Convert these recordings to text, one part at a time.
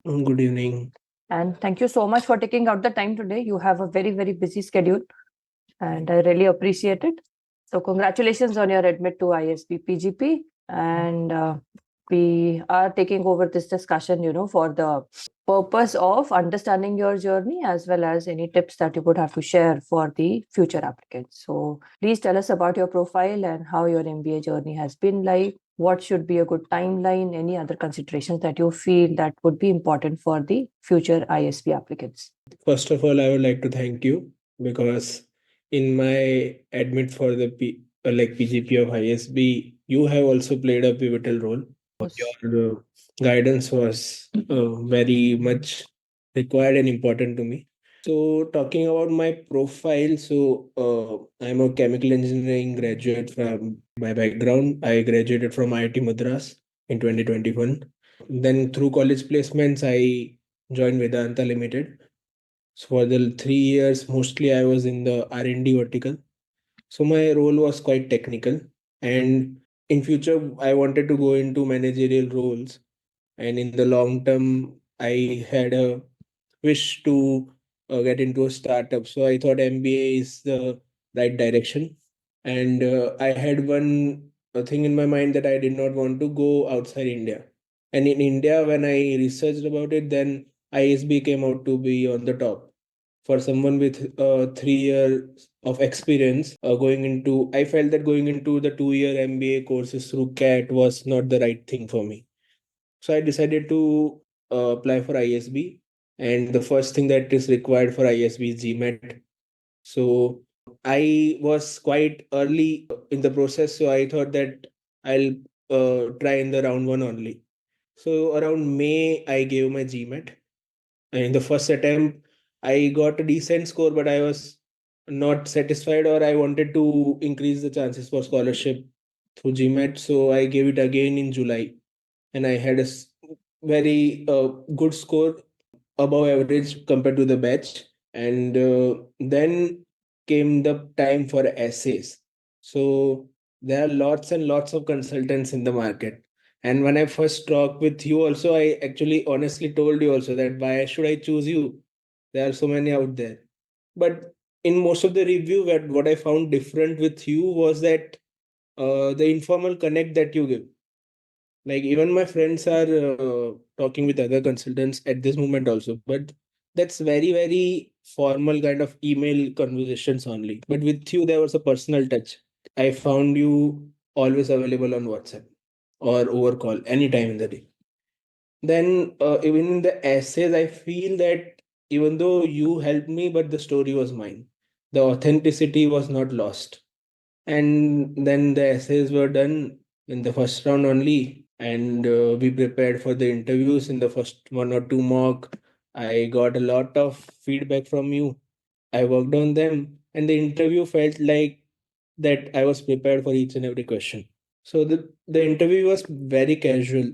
Good evening. And thank you so much for taking out the time today. You have a very, very busy schedule, and I really appreciate it. So, congratulations on your admit to ISB PGP. And we are taking over this discussion, for the purpose of understanding your journey as well as any tips that you would have to share for the future applicants. So, please tell us about your profile and how your MBA journey has been like. What should be a good timeline? Any other considerations that you feel that would be important for the future ISB applicants? First of all, I would like to thank you because in my admit for the PGP of ISB, you have also played a pivotal role. Your guidance was very much required and important to me. So, talking about my profile, I'm a chemical engineering graduate from my background. I graduated from IIT Madras in 2021. Then, through college placements, I joined Vedanta Limited. So, for the 3 years, mostly I was in the R&D vertical. So, my role was quite technical. And in future, I wanted to go into managerial roles. And in the long term, I had a wish to get into a startup. So I thought MBA is the right direction. And I had one thing in my mind that I did not want to go outside India. And in India, when I researched about it, then ISB came out to be on the top. For someone with 3 years of experience going into, I felt that going into the 2 year MBA courses through CAT was not the right thing for me. So I decided to apply for ISB, and the first thing that is required for ISB is GMAT. So I was quite early in the process, so I thought that I'll try in the round one only. So around May, I gave my GMAT, and in the first attempt, I got a decent score, but I was not satisfied, or I wanted to increase the chances for scholarship through GMAT. So I gave it again in July, and I had a very good score, above average compared to the batch. And then came the time for essays. So there are lots and lots of consultants in the market. And when I first talked with you, also, I actually honestly told you also that why should I choose you? There are so many out there. But in most of the review, what I found different with you was that the informal connect that you give. Like even my friends are talking with other consultants at this moment also, but that's very, very formal kind of email conversations only. But with you, there was a personal touch. I found you always available on WhatsApp or over call anytime in the day. Then even in the essays, I feel that even though you helped me, but the story was mine. The authenticity was not lost. And then the essays were done in the first round only, and we prepared for the interviews in the first one or two mock. I got a lot of feedback from you. I worked on them, and the interview felt like that I was prepared for each and every question. So the interview was very casual.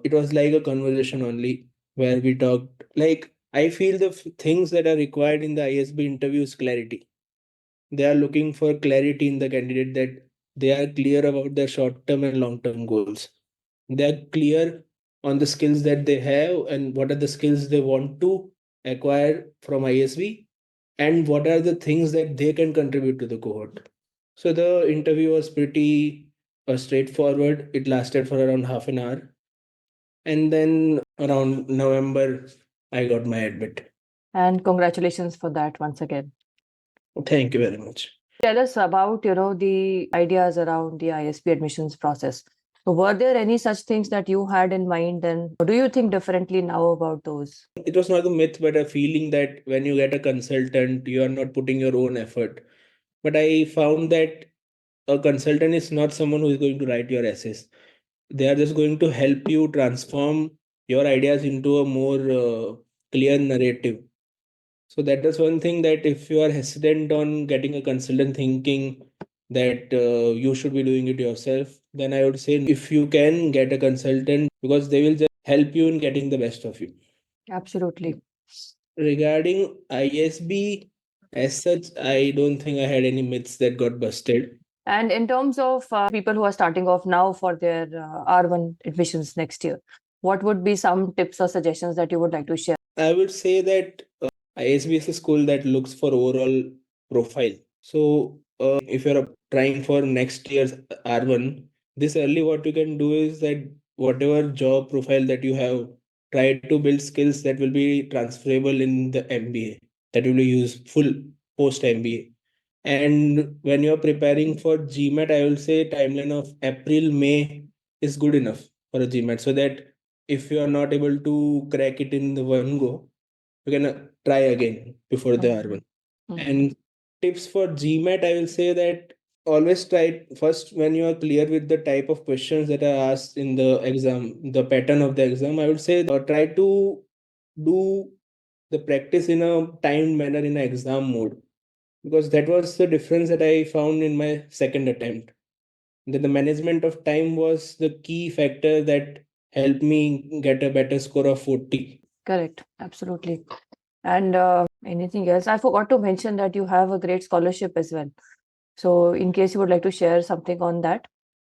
It was like a conversation only where we talked. Like I feel the things that are required in the ISB interview is clarity. They are looking for clarity in the candidate, that they are clear about their short term and long term goals. They are clear on the skills that they have and what are the skills they want to acquire from ISB, and what are the things that they can contribute to the cohort. So the interview was pretty straightforward. It lasted for around half an hour. And then around November, I got my admit. And congratulations for that once again. Thank you very much. Tell us about, the ideas around the ISB admissions process. So were there any such things that you had in mind, and do you think differently now about those? It was not a myth, but a feeling that when you get a consultant, you are not putting your own effort. But I found that a consultant is not someone who is going to write your essays. They are just going to help you transform your ideas into a more clear narrative. So that is one thing, that if you are hesitant on getting a consultant thinking that you should be doing it yourself, then I would say if you can get a consultant, because they will just help you in getting the best of you. Absolutely. Regarding ISB as such, I don't think I had any myths that got busted. And in terms of people who are starting off now for their R1 admissions next year, what would be some tips or suggestions that you would like to share? I would say that ISB is a school that looks for overall profile. So if you're trying for next year's R1, this early what you can do is that whatever job profile that you have, try to build skills that will be transferable in the MBA, that will be useful post MBA. And when you're preparing for GMAT, I will say timeline of April, May is good enough for a GMAT, so that if you are not able to crack it in the one go, you can try again before the R1. And tips for GMAT, I will say that always try first when you are clear with the type of questions that are asked in the exam, the pattern of the exam. I would say try to do the practice in a timed manner in an exam mode, because that was the difference that I found in my second attempt. That the management of time was the key factor that helped me get a better score of 40. Correct. Absolutely. And anything else? I forgot to mention that you have a great scholarship as well. So in case you would like to share something on that.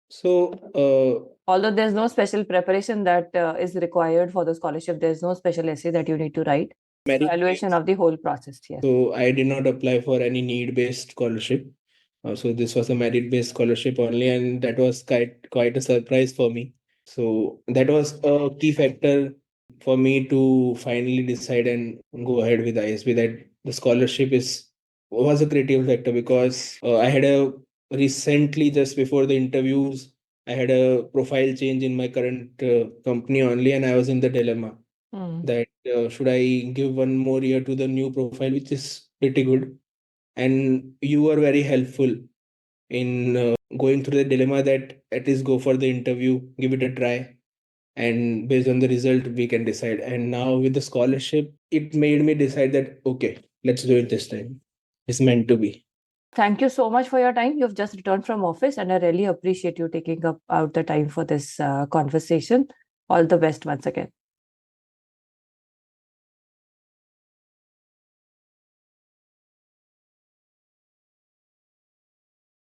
So Although there's no special preparation that is required for the scholarship, there's no special essay that you need to write. Evaluation of the whole process. Yes. So I did not apply for any need-based scholarship. So this was a merit-based scholarship only, and that was quite a surprise for me. So that was a key factor for me to finally decide and go ahead with ISB. That the scholarship was a critical factor, because I had a recently, just before the interviews, I had a profile change in my current company only, and I was in the dilemma that should I give one more year to the new profile, which is pretty good. And you were very helpful in going through the dilemma that at least go for the interview, give it a try, and based on the result we can decide. And now with the scholarship, it made me decide that okay, let's do it this time. It's meant to be. Thank you so much for your time. You've just returned from office, and I really appreciate you taking out the time for this conversation. All the best once again.